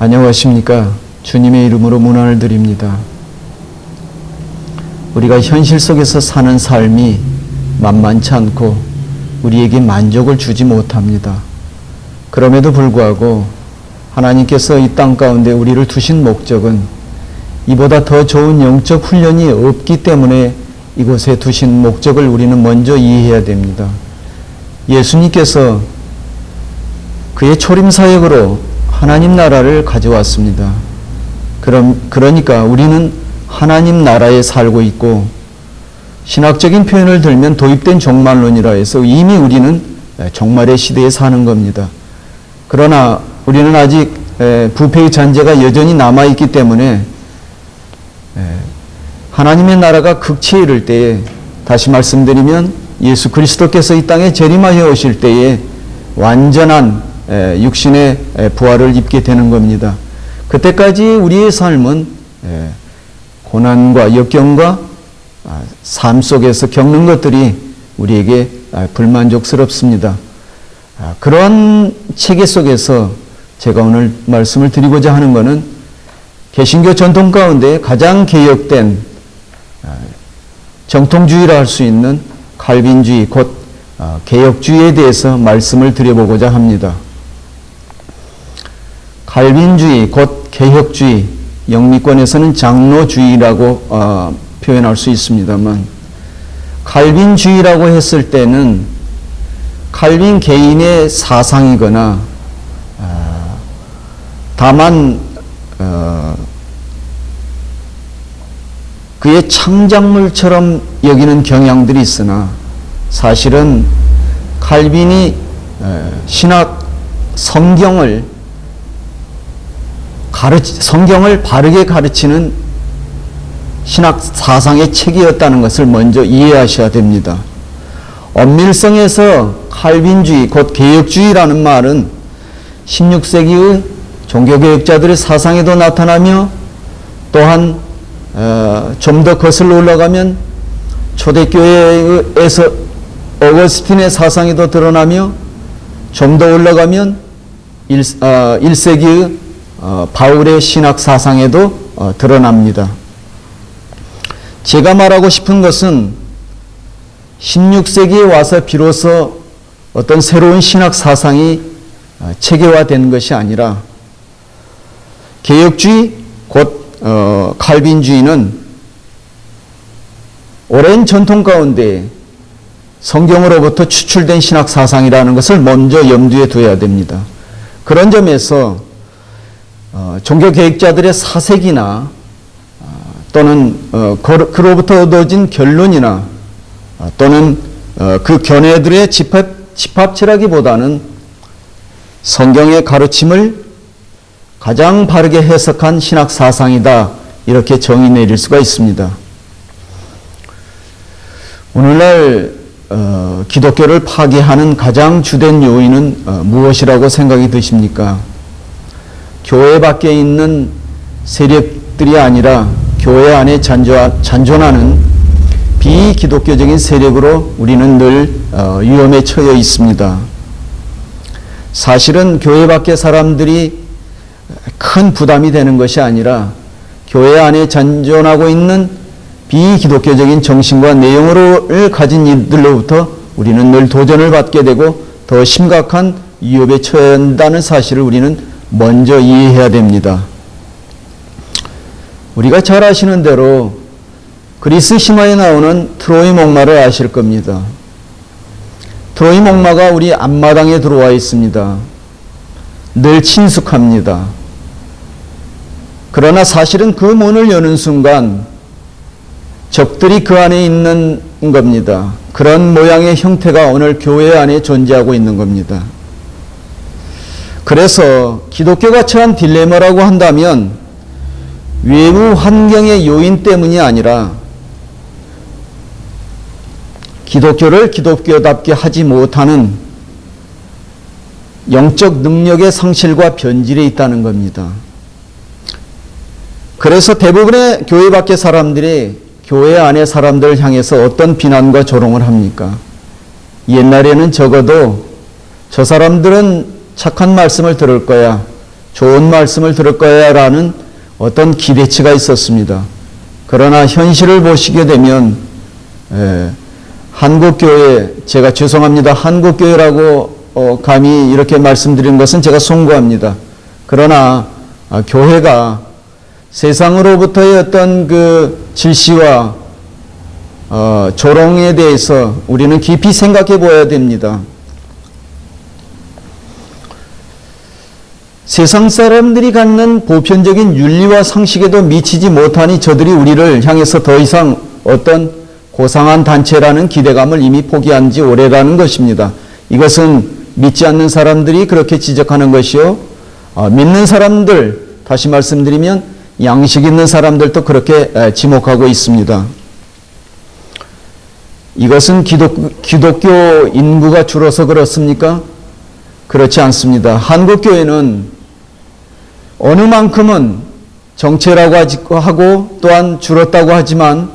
안녕하십니까. 주님의 이름으로 문안을 드립니다. 우리가 현실 속에서 사는 삶이 만만치 않고 우리에게 만족을 주지 못합니다. 그럼에도 불구하고 하나님께서 이 땅 가운데 우리를 두신 목적은 이보다 더 좋은 영적 훈련이 없기 때문에 이곳에 두신 목적을 우리는 먼저 이해해야 됩니다. 예수님께서 그의 초림 사역으로 하나님 나라를 가져왔습니다. 그러니까 우리는 하나님 나라에 살고 있고, 신학적인 표현을 들면 도입된 종말론이라 해서 이미 우리는 종말의 시대에 사는 겁니다. 그러나 우리는 아직 부패의 잔재가 여전히 남아있기 때문에 하나님의 나라가 극치에 이를 때에, 다시 말씀드리면 예수 그리스도께서 이 땅에 재림하여 오실 때에 완전한 육신의 부활을 입게 되는 겁니다. 그때까지 우리의 삶은 고난과 역경과 삶 속에서 겪는 것들이 우리에게 불만족스럽습니다. 그러한 체계 속에서 제가 오늘 말씀을 드리고자 하는 것은 개신교 전통 가운데 가장 개혁된 정통주의라 할 수 있는 칼빈주의, 곧 개혁주의에 대해서 말씀을 드려보고자 합니다. 칼빈주의, 곧 개혁주의, 영미권에서는 장로주의라고 표현할 수 있습니다만, 칼빈주의라고 했을 때는 칼빈 개인의 사상이거나 다만 그의 창작물처럼 여기는 경향들이 있으나, 사실은 칼빈이 신학 성경을 바르게 가르치는 신학 사상의 책이었다는 것을 먼저 이해하셔야 됩니다. 엄밀성에서 칼빈주의, 곧 개혁주의라는 말은 16세기의 종교개혁자들의 사상에도 나타나며, 또한 좀 더 거슬러 올라가면 초대교회에서 어거스틴의 사상에도 드러나며, 좀 더 올라가면 1세기의 바울의 신학 사상에도 드러납니다. 제가 말하고 싶은 것은 16세기에 와서 비로소 어떤 새로운 신학 사상이 체계화된 것이 아니라, 개혁주의, 곧 칼빈주의는 오랜 전통 가운데 성경으로부터 추출된 신학 사상이라는 것을 먼저 염두에 둬야 됩니다. 그런 점에서 종교개혁자들의 사색이나 또는 그로부터 얻어진 결론이나 또는 그 견해들의 집합체라기보다는 성경의 가르침을 가장 바르게 해석한 신학 사상이다, 이렇게 정의 내릴 수가 있습니다. 오늘날 기독교를 파괴하는 가장 주된 요인은 무엇이라고 생각이 드십니까? 교회 밖에 있는 세력들이 아니라 교회 안에 잔존하는 비기독교적인 세력으로 우리는 늘 위험에 처해 있습니다. 사실은 교회 밖의 사람들이 큰 부담이 되는 것이 아니라, 교회 안에 잔존하고 있는 비기독교적인 정신과 내용을 가진 이들로부터 우리는 늘 도전을 받게 되고 더 심각한 위협에 처한다는 사실을 우리는 먼저 이해해야 됩니다. 우리가 잘 아시는 대로 그리스 신화에 나오는 트로이 목마를 아실 겁니다. 트로이 목마가 우리 앞마당에 들어와 있습니다. 늘 친숙합니다. 그러나 사실은 그 문을 여는 순간 적들이 그 안에 있는 겁니다. 그런 모양의 형태가 오늘 교회 안에 존재하고 있는 겁니다. 그래서 기독교가 처한 딜레마라고 한다면 외부 환경의 요인 때문이 아니라 기독교를 기독교답게 하지 못하는 영적 능력의 상실과 변질에 있다는 겁니다. 그래서 대부분의 교회 밖의 사람들이 교회 안의 사람들을 향해서 어떤 비난과 조롱을 합니까? 옛날에는 적어도 저 사람들은 착한 말씀을 들을 거야, 좋은 말씀을 들을 거야라는 어떤 기대치가 있었습니다. 그러나 현실을 보시게 되면 한국교회, 제가 죄송합니다. 한국교회라고 감히 이렇게 말씀드리는 것은 제가 송구합니다. 그러나 교회가 세상으로부터의 어떤 그 질시와 조롱에 대해서 우리는 깊이 생각해 보아야 됩니다. 세상 사람들이 갖는 보편적인 윤리와 상식에도 미치지 못하니 저들이 우리를 향해서 더 이상 어떤 고상한 단체라는 기대감을 이미 포기한 지 오래라는 것입니다. 이것은 믿지 않는 사람들이 그렇게 지적하는 것이요, 믿는 사람들, 다시 말씀드리면 양식 있는 사람들도 그렇게 지목하고 있습니다. 이것은 기독교 인구가 줄어서 그렇습니까? 그렇지 않습니다. 한국교회는 어느 만큼은 정체라고 하고 또한 줄었다고 하지만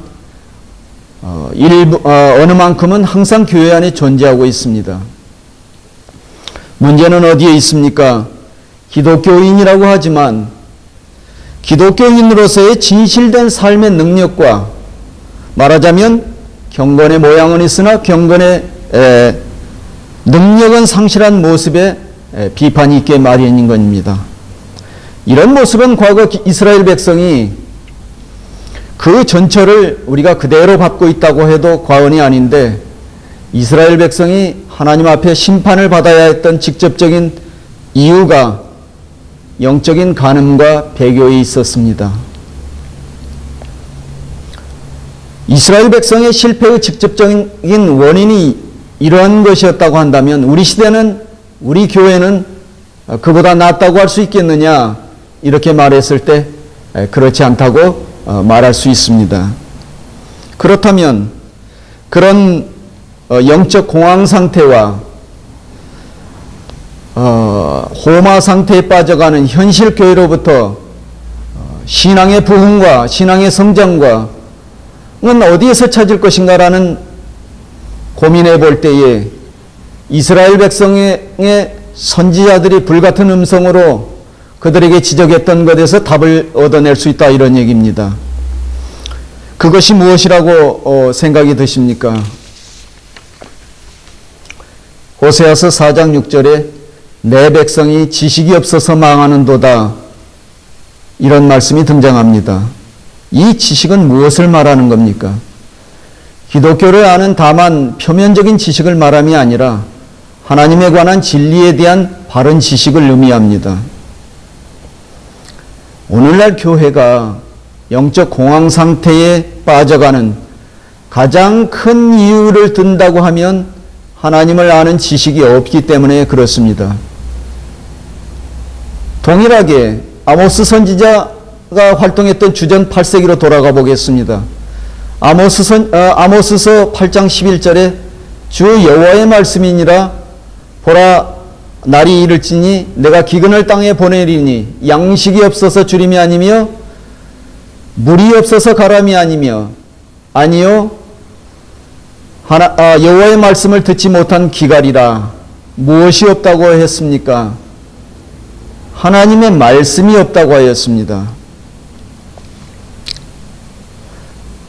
어느 만큼은 항상 교회 안에 존재하고 있습니다. 문제는 어디에 있습니까? 기독교인이라고 하지만 기독교인으로서의 진실된 삶의 능력과 말하자면 경건의 모양은 있으나 경건의 능력은 상실한 모습에 비판이 있게 마련인 겁니다. 이런 모습은 과거 이스라엘 백성이 그 전철을 우리가 그대로 받고 있다고 해도 과언이 아닌데, 이스라엘 백성이 하나님 앞에 심판을 받아야 했던 직접적인 이유가 영적인 간음과 배교에 있었습니다. 이스라엘 백성의 실패의 직접적인 원인이 이러한 것이었다고 한다면 우리 시대는, 우리 교회는 그보다 낫다고 할 수 있겠느냐, 이렇게 말했을 때 그렇지 않다고 말할 수 있습니다. 그렇다면 그런 영적 공황 상태와 호마 상태에 빠져가는 현실 교회로부터 신앙의 부흥과 신앙의 성장과 은 어디에서 찾을 것인가라는 고민해 볼 때에 이스라엘 백성의 선지자들이 불같은 음성으로 그들에게 지적했던 것에서 답을 얻어낼 수 있다, 이런 얘기입니다. 그것이 무엇이라고 생각이 드십니까? 호세아서 4장 6절에 내 백성이 지식이 없어서 망하는도다, 이런 말씀이 등장합니다. 이 지식은 무엇을 말하는 겁니까? 기독교를 아는 다만 표면적인 지식을 말함이 아니라 하나님에 관한 진리에 대한 바른 지식을 의미합니다. 오늘날 교회가 영적 공황 상태에 빠져가는 가장 큰 이유를 든다고 하면 하나님을 아는 지식이 없기 때문에 그렇습니다. 동일하게 아모스 선지자가 활동했던 주전 8세기로 돌아가 보겠습니다. 아모스서 8장 11절에 주 여호와의 말씀이니라, 보라 날이 이를지니 내가 기근을 땅에 보내리니 양식이 없어서 주림이 아니며 물이 없어서 가람이 아니며 아니요 여호와의 말씀을 듣지 못한 기갈이라. 무엇이 없다고 했습니까? 하나님의 말씀이 없다고 하였습니다.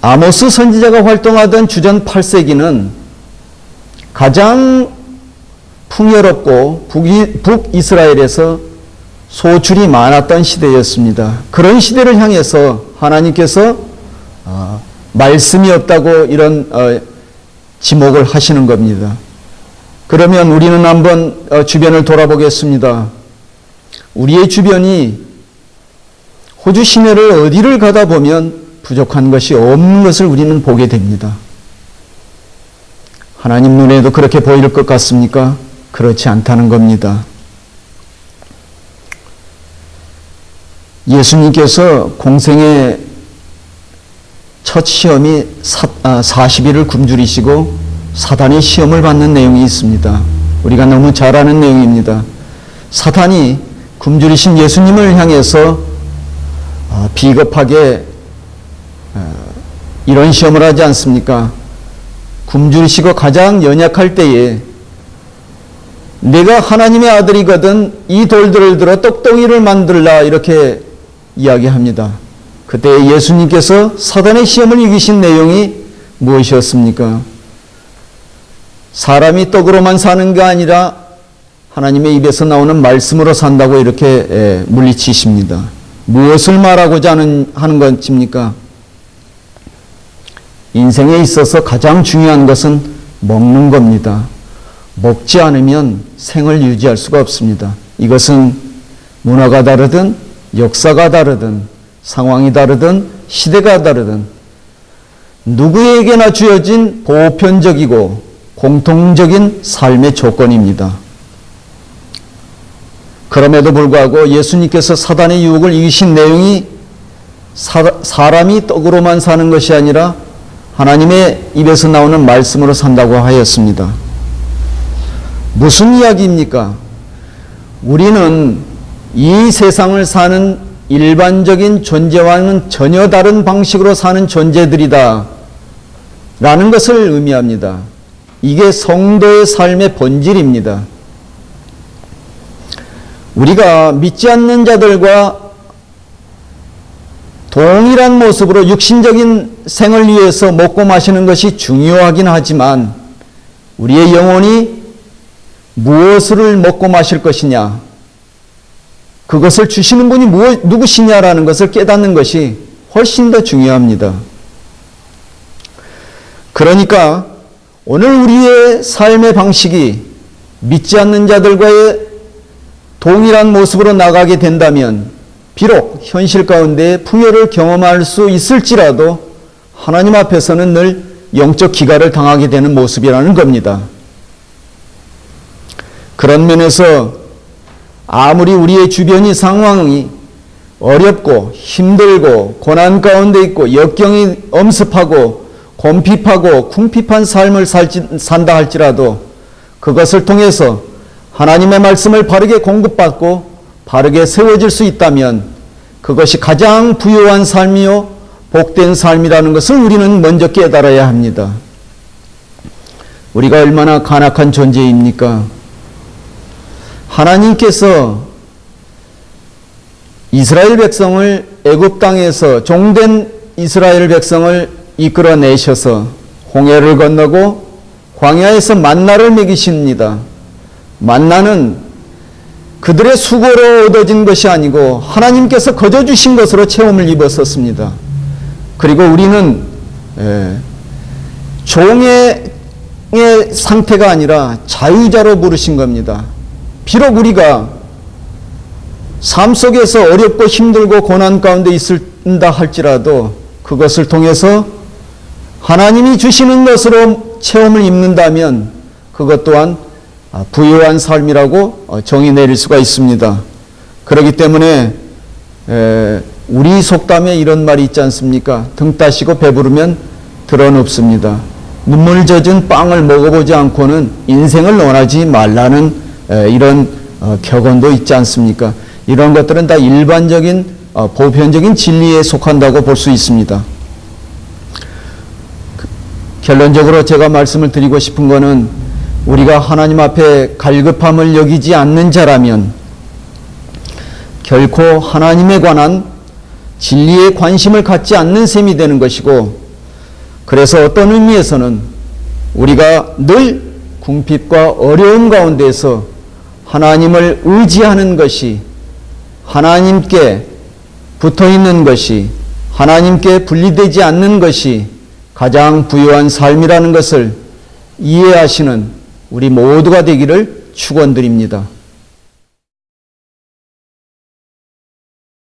아모스 선지자가 활동하던 주전 8세기는 가장 풍요롭고 북이스라엘에서 소출이 많았던 시대였습니다. 그런 시대를 향해서 하나님께서 말씀이 없다고 이런 지목을 하시는 겁니다. 그러면 우리는 한번 주변을 돌아보겠습니다. 우리의 주변이 호주 시내를 어디를 가다 보면 부족한 것이 없는 것을 우리는 보게 됩니다. 하나님 눈에도 그렇게 보일 것 같습니까? 그렇지 않다는 겁니다. 예수님께서 공생의 첫 시험이 40일을 굶주리시고 사단이 시험을 받는 내용이 있습니다. 우리가 너무 잘 아는 내용입니다. 사탄이 굶주리신 예수님을 향해서 비겁하게 이런 시험을 하지 않습니까? 굶주리시고 가장 연약할 때에 내가 하나님의 아들이거든 이 돌들을 들어 떡덩이를 만들라 이렇게 이야기합니다. 그때 예수님께서 사단의 시험을 이기신 내용이 무엇이었습니까? 사람이 떡으로만 사는 게 아니라 하나님의 입에서 나오는 말씀으로 산다고 이렇게 물리치십니다. 무엇을 말하고자 하는 것입니까? 인생에 있어서 가장 중요한 것은 먹는 겁니다. 먹지 않으면 생을 유지할 수가 없습니다. 이것은 문화가 다르든 역사가 다르든 상황이 다르든 시대가 다르든 누구에게나 주어진 보편적이고 공통적인 삶의 조건입니다. 그럼에도 불구하고 예수님께서 사단의 유혹을 이기신 내용이 사람이 떡으로만 사는 것이 아니라 하나님의 입에서 나오는 말씀으로 산다고 하였습니다. 무슨 이야기입니까? 우리는 이 세상을 사는 일반적인 존재와는 전혀 다른 방식으로 사는 존재들이다 라는 것을 의미합니다. 이게 성도의 삶의 본질입니다. 우리가 믿지 않는 자들과 동일한 모습으로 육신적인 생을 위해서 먹고 마시는 것이 중요하긴 하지만 우리의 영혼이 무엇을 먹고 마실 것이냐, 그것을 주시는 분이 누구시냐라는 것을 깨닫는 것이 훨씬 더 중요합니다. 그러니까 오늘 우리의 삶의 방식이 믿지 않는 자들과의 동일한 모습으로 나가게 된다면 비록 현실 가운데 풍요를 경험할 수 있을지라도 하나님 앞에서는 늘 영적 기갈을 당하게 되는 모습이라는 겁니다. 그런 면에서 아무리 우리의 주변이 상황이 어렵고 힘들고 고난 가운데 있고 역경이 엄습하고 곰핍하고 궁핍한 삶을 산다 할지라도 그것을 통해서 하나님의 말씀을 바르게 공급받고 바르게 세워질 수 있다면 그것이 가장 부유한 삶이요 복된 삶이라는 것을 우리는 먼저 깨달아야 합니다. 우리가 얼마나 간악한 존재입니까? 하나님께서 이스라엘 백성을 애굽 땅에서 종된 이스라엘 백성을 이끌어내셔서 홍해를 건너고 광야에서 만나를 먹이십니다. 만나는 그들의 수고로 얻어진 것이 아니고 하나님께서 거저 주신 것으로 체험을 입었었습니다. 그리고 우리는 종의 상태가 아니라 자유자로 부르신 겁니다. 비록 우리가 삶 속에서 어렵고 힘들고 고난 가운데 있다 할지라도 그것을 통해서 하나님이 주시는 것으로 체험을 입는다면 그것 또한 부유한 삶이라고 정의 내릴 수가 있습니다. 그렇기 때문에 우리 속담에 이런 말이 있지 않습니까? 등 따시고 배부르면 드러눕습니다. 눈물 젖은 빵을 먹어보지 않고는 인생을 논하지 말라는 이런 격언도 있지 않습니까? 이런 것들은 다 일반적인 보편적인 진리에 속한다고 볼 수 있습니다. 결론적으로 제가 말씀을 드리고 싶은 것은 우리가 하나님 앞에 갈급함을 여기지 않는 자라면 결코 하나님에 관한 진리에 관심을 갖지 않는 셈이 되는 것이고, 그래서 어떤 의미에서는 우리가 늘 궁핍과 어려움 가운데서 하나님을 의지하는 것이, 하나님께 붙어있는 것이, 하나님께 분리되지 않는 것이 가장 부유한 삶이라는 것을 이해하시는 우리 모두가 되기를 축원드립니다.